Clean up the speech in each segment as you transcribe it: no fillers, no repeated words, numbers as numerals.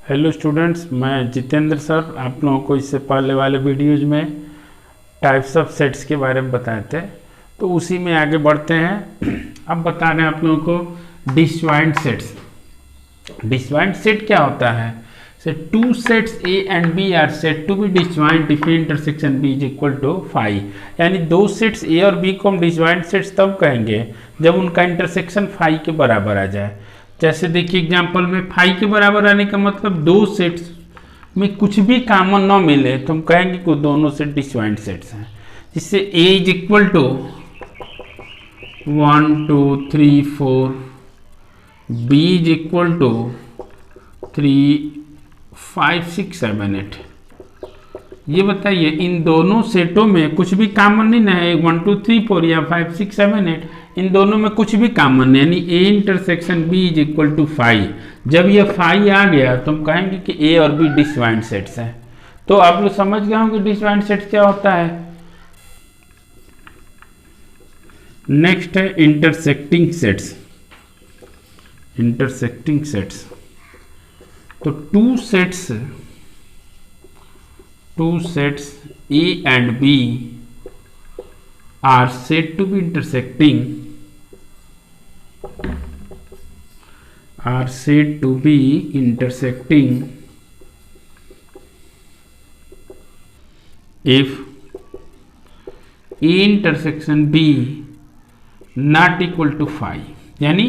Hello students, मैं Jitendra sir आप लोगों को इससे पहले वाले वीडियोज में टाइप्स ऑफ सेट्स के बारे में बताए थे, तो उसी में आगे बढ़ते हैं। अब बता रहे हैं आप लोगों को डिसजॉइंट सेट्स। डिसजॉइंट सेट क्या होता है? Say two sets A and B are set to be disjoint if intersection B is equal to phi. यानी दो सेट्स ए और बी को हम डिसजॉइंट सेट्स तब कहेंगे जब उनका इंटरसेक्शन फाई के बराबर आ जाए। जैसे देखिए एग्जांपल में फाई के बराबर आने का मतलब दो सेट्स में कुछ भी कॉमन ना मिले तो हम कहेंगे कि दोनों सेट डिसजॉइंट सेट्स हैं। जिससे A is equal to 1 2 3 4, B is equal to 3 5 6 7 8। ये बताइए इन दोनों सेटों में कुछ भी कॉमन नहीं ना है। 1 2 3 4 या 5 6 7 8 इन दोनों में कुछ भी कॉमन नहीं, यानी A intersection B is equal to phi. जब ये फाई आ गया तो हम कहेंगे कि ए और बी डिसजॉइंट सेट्स हैं। तो आप लोग समझ गए होंगे डिसजॉइंट सेट्स क्या होता है। नेक्स्ट है इंटरसेक्टिंग सेट्स। इंटरसेक्टिंग सेट्स तो two sets A and B are said to be intersecting if A intersection B not equal to phi। यानी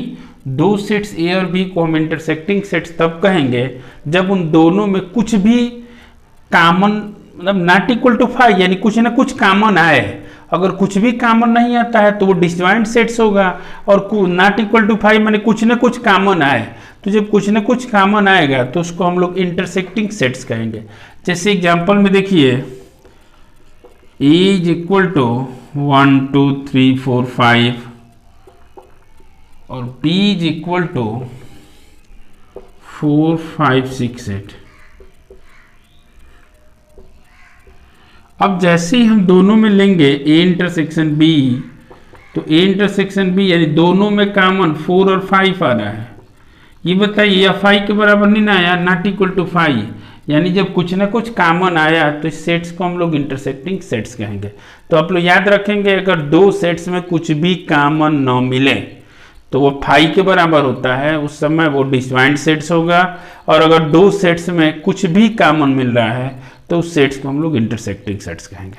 दो सेट्स ए और बी को हम इंटरसेक्टिंग सेट्स तब कहेंगे जब उन दोनों में कुछ भी कॉमन मतलब नॉट इक्वल टू फाई, यानी कुछ ना कुछ कॉमन आए। अगर कुछ भी कॉमन नहीं आता है तो वो डिसजॉइंट सेट्स होगा, और नॉट इक्वल टू फाई माने कुछ ना कुछ कॉमन आए। तो जब कुछ ना कुछ कॉमन आएगा तो उसको हम लोग इंटरसेक्टिंग सेट्स कहेंगे। जैसे एग्जांपल में देखिए ए इज इक्वल टू 1 2 3 4 5 और b इज इक्वल टू 4 5 6 8। अब जैसे ही हम दोनों में लेंगे a इंटरसेक्शन b, तो a इंटरसेक्शन b यानी दोनों में कॉमन 4 और 5 आ रहा है। ये बताइए या फाई के बराबर नहीं ना आया, नॉट इक्वल टू फाई। यानी जब कुछ ना कुछ कॉमन आया तो इस सेट्स को हम लोग इंटरसेक्टिंग सेट्स कहेंगे। तो आप लोग याद रखेंगे अगर दो सेट्स में कुछ भी कॉमन न मिले तो वो फाई के बराबर होता है, उस समय वो डिसजॉइंट सेट्स होगा। और अगर दो सेट्स में कुछ भी कॉमन मिल रहा है तो उस सेट्स को हम लोग इंटरसेक्टिंग सेट्स कहेंगे।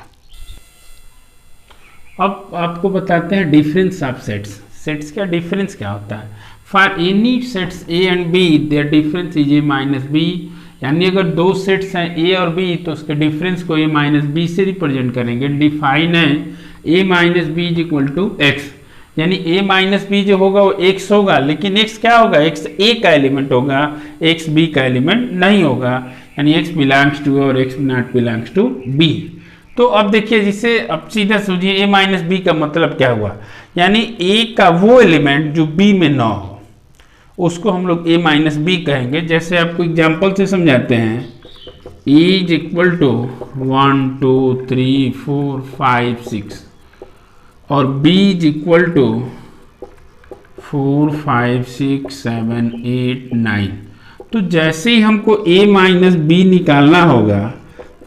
अब आपको बताते हैं डिफरेंस ऑफ सेट्स। सेट्स का डिफरेंस क्या होता है? For any sets A and B their difference is A minus B. यानी अगर दो सेट्स हैं ए और बी तो उसके डिफरेंस को ए माइनस बी से रिप्रेजेंट करेंगे। डिफाइन है A minus B is equal to X. यानी a माइनस बी जो होगा वो x होगा, लेकिन x क्या होगा? x a का एलिमेंट होगा, x b का एलिमेंट नहीं होगा। यानी x बिलोंग्स टू और x not belongs to b। तो अब देखिए जिसे अब सीधा सोचिए a माइनस बी का मतलब क्या हुआ? यानी a का वो एलिमेंट जो b में ना हो उसको हम लोग a माइनस बी कहेंगे। जैसे आपको एग्जाम्पल से समझाते हैं, a इज इक्वल टू 1 2 3 4 5 6 और b इज इक्वल टू 4 5 6 7 8 9। तो जैसे ही हमको a माइनस बी निकालना होगा,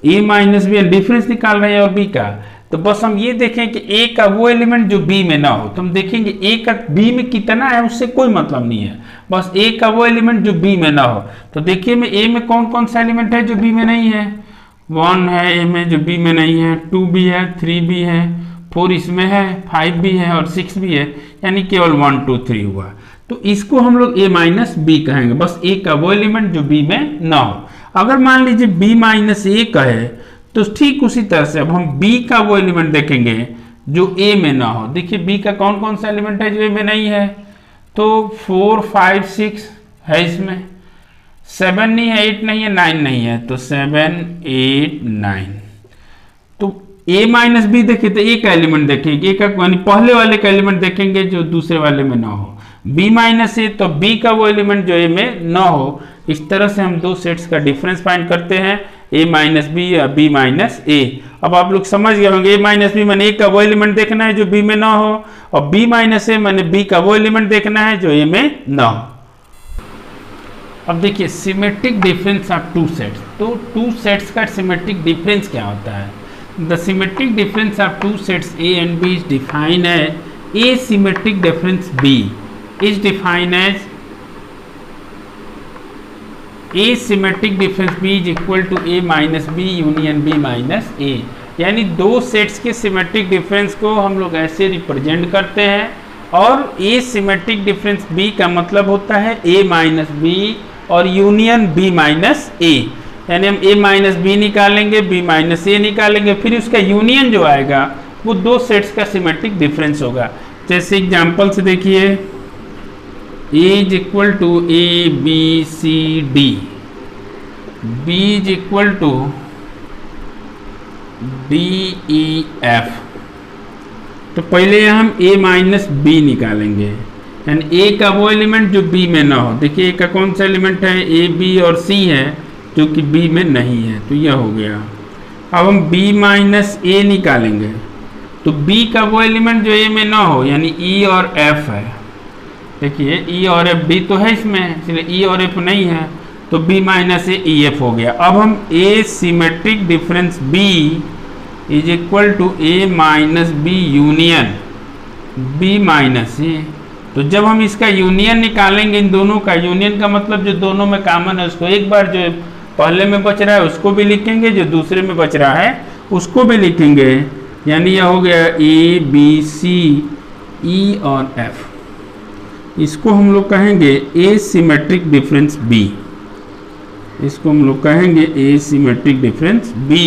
a माइनस बी डिफरेंस निकाल रहे हैं और b का, तो बस हम ये देखें कि a का वो एलिमेंट जो b में ना हो। तो हम देखेंगे a का b में कितना है उससे कोई मतलब नहीं है, बस a का वो एलिमेंट जो b में ना हो। तो देखिए में a में कौन कौन सा एलिमेंट है जो b में नहीं है? 1 है a में जो b में नहीं है, 2 भी है, 3 भी है, 4 इसमें है, 5 भी है और 6 भी है। यानी केवल 1 2 3 हुआ। तो इसको हम लोग a माइनस बी कहेंगे, बस a का वो एलिमेंट जो b में ना हो। अगर मान लीजिए b माइनस a का है तो ठीक उसी तरह से अब हम b का वो एलिमेंट देखेंगे जो a में ना हो। देखिए b का कौन कौन सा एलिमेंट है जो a में नहीं है? तो 4 5 6 है, इसमें 7 नहीं है, 8 नहीं है, 9 नहीं है, तो 7 8 9। तो a माइनस बी देखिए तो a का एलिमेंट देखेंगे, a का यानी पहले वाले का एलिमेंट देखेंगे जो दूसरे वाले में ना हो। b माइनस ए तो b का वो एलिमेंट जो a में ना हो। इस तरह से हम दो सेट्स का डिफरेंस फाइंड करते हैं, a माइनस बी या b माइनस ए। अब आप लोग समझ गए होंगे a माइनस बी मैंने a का वो एलिमेंट देखना है जो b में ना हो, और b माइनस ए मैंने b का वो एलिमेंट देखना है जो a में ना हो। अब देखिए symmetric difference of two sets, तो टू सेट्स का सिमेट्रिक डिफरेंस क्या होता है? The symmetric difference of two sets A and B is defined as asymmetric difference B is defined as asymmetric difference B is equal to A minus B union B minus A। यानी दो sets के symmetric difference को हम लोग ऐसे represent करते हैं, और ए सिमेट्रिक डिफरेंस B का मतलब होता है A माइनस B और यूनियन B माइनस A। यानी हम A माइनस B निकालेंगे, B माइनस A निकालेंगे, फिर उसका यूनियन जो आएगा वो दो सेट्स का सिमेट्रिक डिफरेंस होगा। जैसे एग्जांपल से देखिए, A is equal to A B C D, B is equal to D E F। तो पहले हम A माइनस B निकालेंगे, यानी A का वो एलिमेंट जो B में ना हो। देखिए A का कौन सा एलिमेंट है? A B और C है, जो कि B में नहीं है, तो यह हो गया। अब हम B माइनस A निकालेंगे, तो B का वो एलिमेंट जो A में ना हो, यानी E और F है। देखिए E और F, B तो है इसमें, इसलिए E और F नहीं है, तो B minus A E F हो गया। अब हम A symmetric difference B is equal to A minus B union B minus A। तो जब हम इसका यूनियन निकालेंगे, इन दोनों का यूनियन का मतलब जो दोनों में कॉमन है उसको एक बार, जो पहले में बच रहा है उसको भी लिखेंगे, जो दूसरे में बच रहा है उसको भी लिखेंगे, यानी यह हो गया A B C E और F। इसको हम लोग कहेंगे ए सिमेट्रिक डिफरेंस B। इसको हम लोग कहेंगे ए सिमेट्रिक डिफरेंस B।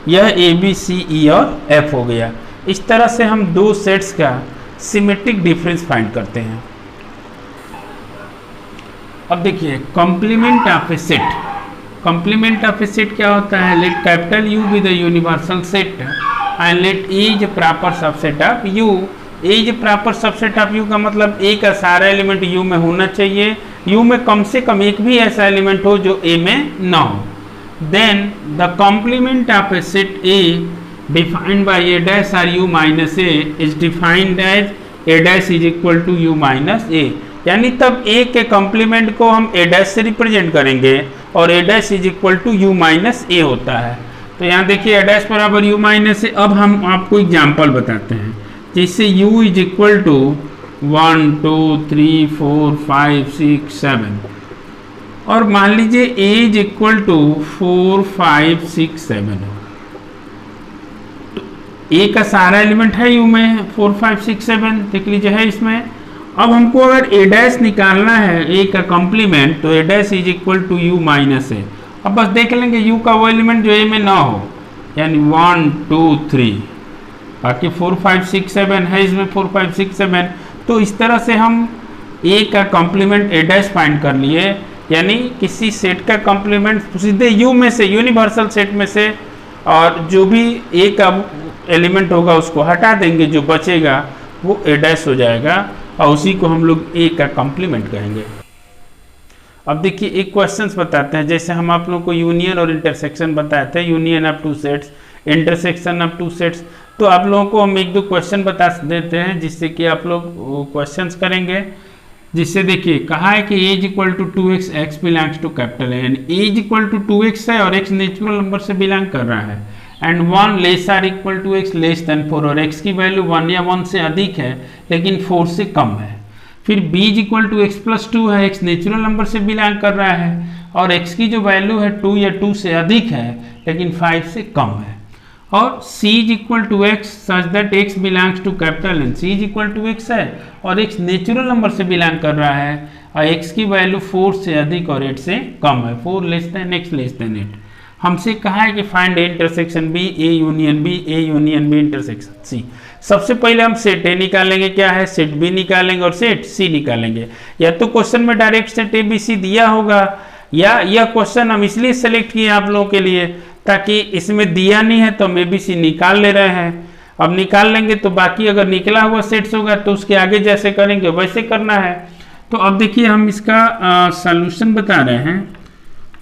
यह A B C E और F हो गया। इस तरह से हम दो सेट्स का सिमेट्रिक डिफरेंस फाइंड करते हैं। अब देखिए complement of a set. Complement of a set क्या होता है? Let capital U be the universal set and let E is proper subset of U। A is proper subset of U का मतलब A का सारा एलिमेंट U में होना चाहिए, U में कम से कम एक भी ऐसा एलिमेंट हो जो A में ना हो। Then the complement of a set A defined by A dash or U minus A is defined as A dash is equal to U minus A। यानी तब A के कॉम्प्लीमेंट को हम A dash से represent करेंगे और A dash is equal to U minus A होता है। तो यहाँ देखिए A dash बराबर U minus A। अब हम आपको एग्जाम्पल बताते हैं, जिससे U is equal to 1 2 3 4 5 6 7 और मान लीजिए A is equal to 4 5 6 7 हो। A का सारा एलिमेंट है U में 4 5 6 7, देख लीजिए है इसमें। अब हमको अगर A डैश निकालना है A का कॉम्प्लीमेंट, तो A dash is equal to U minus A। अब बस देख लेंगे U का वो एलिमेंट जो A में ना हो, यानी 1 2 3, बाकी 4 5 6 7 है इसमें 4 5 6 7। तो इस तरह से हम A का कॉम्प्लीमेंट A डैश फाइंड कर लिए, यानी किसी सेट का कॉम्प्लीमेंट सीधे U में से, यूनिवर्सल सेट में से, और जो भी A का एलिमेंट होगा उसको हटा देंगे, जो बचेगा वो A डैश हो जाएगा, और उसी को हम लोग A का कॉम्प्लीमेंट कहेंगे। अब देखिए एक क्वेश्चंस बताते हैं, जैसे हम आप लोगों को यूनियन और इंटरसेक्शन बताए थे, union of two sets, intersection of two sets. तो आप लोगों को हम एक दो क्वेश्चन बता देते हैं, जिससे कि आप लोग क्वेश्चंस करेंगे। जिससे देखिए कहा है कि A is equal to 2x, x belongs to capital A, यानी A is equal to 2x है और x नेचुरल नंबर से बिलोंग कर रहा है, and 1 less or equal to x less than 4, और x की वैल्यू 1 या 1 से अधिक है लेकिन 4 से कम है। फिर b is equal to x plus 2 है, x नेचुरल नंबर से बिलोंग कर रहा है, और x की जो वैल्यू है 2 या 2 से अधिक है लेकिन 5 से कम है। और c is equal to x such that x belongs to capital N, c is equal to x है और x नेचुरल नंबर से बिलोंग कर रहा है, और x की वैल्यू 4 से अधिक और 8 से कम है, 4 less than x less then 8। हमसे कहा है कि find A intersection B, A union B, A union B intersection C। सबसे पहले हम सेट A निकालेंगे, क्या है, सेट B निकालेंगे और सेट C निकालेंगे। या तो क्वेश्चन में direct set A B C दिया होगा, या यह क्वेश्चन हम इसलिए सेलेक्ट किए आप लोगों के लिए ताकि इसमें दिया नहीं है तो हम A B C निकाल ले रहे हैं। अब निकाल लेंगे तो बाकी अगर निकला हुआ सेट्स होगा तो उसके आगे जैसे करेंगे वैसे करना है। तो अब देखिए हम इसका सॉल्यूशन बता रहे हैं।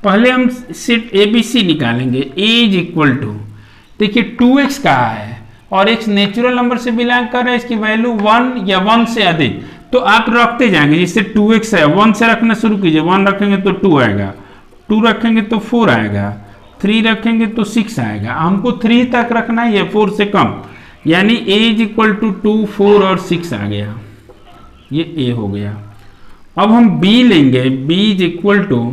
पहले हम सेट ए बी सी निकालेंगे। A इज इक्वल टू, देखिए 2x कहा है और x नेचुरल नंबर से बिलोंग कर रहा है, इसकी वैल्यू 1 या 1 से अधिक, तो आप रखते जाएंगे, जैसे 2x है 1 से रखना शुरू कीजिए, 1 रखेंगे तो 2 आएगा, 2 रखेंगे तो 4 आएगा, 3 रखेंगे तो 6 आएगा। हमको 3 तक रखना है, 4 से कम, यानी a इज इक्वल टू 2, 4 और 6 आ गया, ये a हो गया। अब हम b लेंगे, b इज इक्वल टू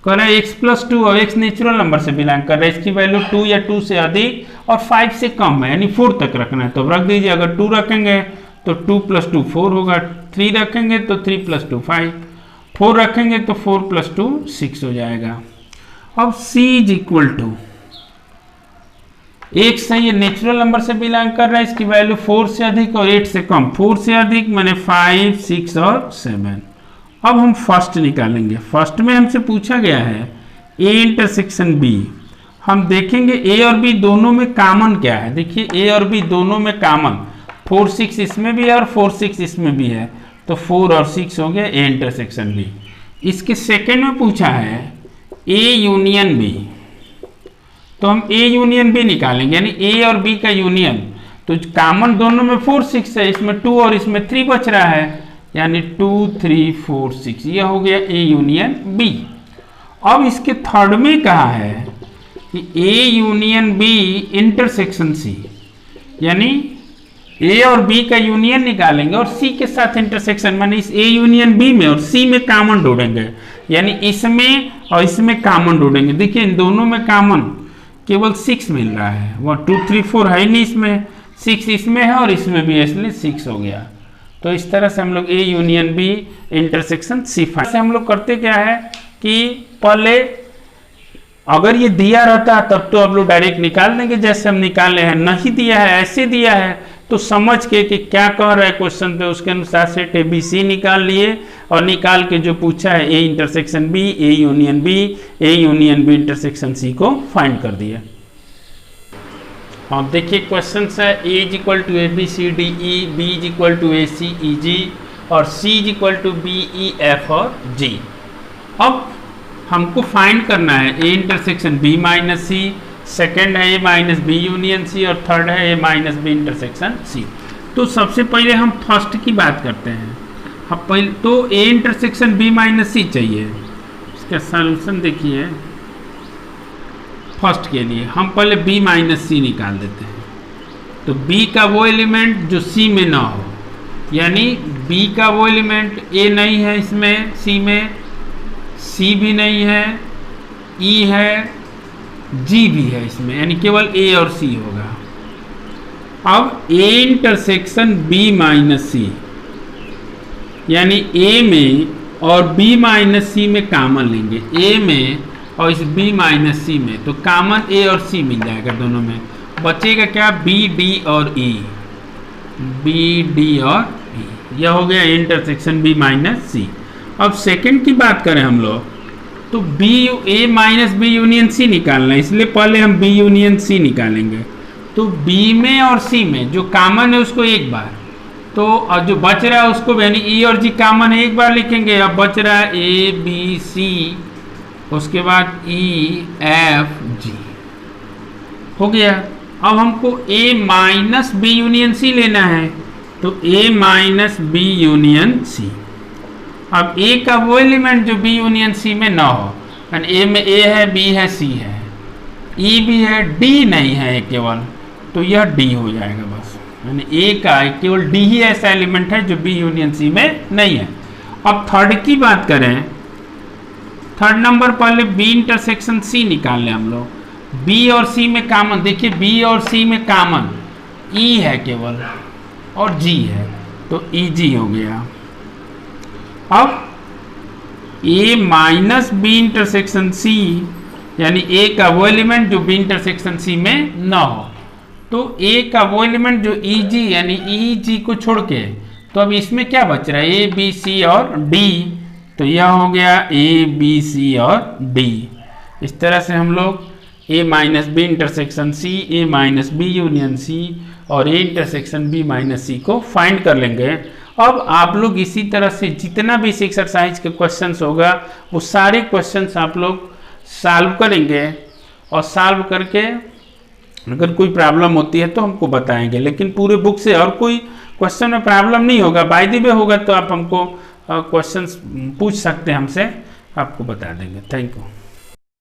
कह रहा है x+2 और x नेचुरल नंबर से बिलोंग कर रहा है, इसकी वैल्यू 2 या 2 से अधिक और 5 से कम है, यानी 4 तक रखना है। तो रख दीजिए, अगर 2 रखेंगे तो 2 + 2 4 होगा, 3 रखेंगे तो 3 + 2 5, 4 रखेंगे तो 4 + 2 6 हो जाएगा। अब c is equal to x है, ये नेचुरल नंबर से बिलोंग कर रहा है, इसकी वैल्यू 4 से अधिक और 8 से कम, 4 से अधिक माने 5, 6 और 7। अब हम फर्स्ट निकालेंगे। फर्स्ट में हमसे पूछा गया है a इंटरसेक्शन b। हम देखेंगे a और b दोनों में कॉमन क्या है। देखिए a और b दोनों में कॉमन 4, 6 इसमें भी है और 4, 6 इसमें भी है, तो 4 और 6 हो गया a इंटरसेक्शन b। इसके सेकंड में पूछा है a यूनियन b, तो हम a यूनियन b निकालेंगे, यानी a और b का यूनियन। तो कॉमन दोनों में 4, 6 है, इसमें 2 और इसमें 3 बच रहा है, यानी 2, 3, 4, 6, यह हो गया a यूनियन b। अब इसके थर्ड में कहा है कि a union b intersection c, यानी a और b का यूनियन निकालेंगे और c के साथ इंटरसेक्शन, माने इस a यूनियन b में और c में कॉमन ढूंढेंगे, यानी इसमें और इसमें कॉमन ढूंढेंगे। देखिए इन दोनों में कॉमन केवल 6 मिल रहा है, 1, 2, 3, 4 है नहीं, इसमें 6 इसमें है और इसमें भी है, इसलिए 6 हो गया। तो इस तरह से हम लोग a union b intersection c find. से हम लोग करते क्या है कि पहले अगर ये दिया रहता तब तो आप लोग डायरेक्ट निकाल देंगे जैसे हम निकाले हैं, नहीं दिया है ऐसे दिया है तो समझ के कि क्या कह रहा है क्वेश्चन पे उसके अनुसार से a b c निकाल लिए और निकाल के जो पूछा है a intersection b, a union b, a union b intersection c को फाइंड कर दिया। हाँ देखिए क्वेश्चन है a is equal to A B C D E, b is equal to A C E G और c is equal to B E F और g। अब हमको फाइंड करना है a intersection b minus C, second है a minus B union C और third है a minus B intersection c। तो सबसे पहले हम फर्स्ट की बात करते हैं। हम पहले तो a इंटरसेक्शन b माइनस सी चाहिए, इसका सॉल्यूशन देखिए। फर्स्ट के लिए हम पहले b माइनस सी निकाल देते हैं, तो b का वो एलिमेंट जो c में ना हो, यानी b का वो एलिमेंट a नहीं है इसमें, c में c भी नहीं है, e है, g भी है इसमें, यानी केवल a और c होगा। अब a इंटरसेक्शन b माइनस सी, यानी a में और b माइनस सी में कॉमन लेंगे, a में और इस b माइनस सी में, तो कॉमन a और c मिल जाएगा दोनों में, बचेगा क्या b, d और e, b, d और e, यह हो गया इंटरसेक्शन b माइनस सी। अब सेकंड की बात करें हम लोग, तो b a minus B union C निकालना है, इसलिए पहले हम b यूनियन सी निकालेंगे। तो b में और c में जो कॉमन है उसको एक बार, तो और जो बच रहा है उसको, यानी e और g कॉमन है एक बार लिखेंगे। अब बच रहा है a, b, c, उसके बाद E, F, G हो गया। अब हमको A minus B union C लेना है, तो A minus B union C. अब A का वो एलिमेंट जो B यूनियन सी में ना हो, A में A है, B है, C है, E भी है, D नहीं है केवल, तो यह D हो जाएगा बस, यानी A का केवल D ही ऐसा एलिमेंट है जो B यूनियन सी में नहीं है। अब थर्ड की बात करें, थर्ड नंबर पहले b इंटरसेक्शन c निकाल लें हम लोग। b और c में कॉमन, देखिए b और c में कॉमन e है केवल और g है, तो eg हो गया। अब a minus B intersection c, यानी a का वो एलिमेंट जो b इंटरसेक्शन c में ना हो, तो a का वो एलिमेंट जो eg, यानी eg को छोड़ के, तो अब इसमें क्या बच रहा है a, b, c और d, तो यह हो गया a, b, c और d। इस तरह से हम लोग a minus B intersection c, a minus B union c और a intersection b minus c को फाइंड कर लेंगे। अब आप लोग इसी तरह से जितना भी इस एक्सरसाइज के क्वेश्चंस होगा वो सारे क्वेश्चंस आप लोग सॉल्व करेंगे और सॉल्व करके अगर कोई प्रॉब्लम होती है तो हमको बताएंगे, लेकिन पूरे बुक से और कोई क्वेश्चन में प्रॉब्लम नहीं होगा, बाय द वे होगा तो आप हमको क्वेश्चंस पूछ सकते हैं हमसे, आपको बता देंगे। Thank you.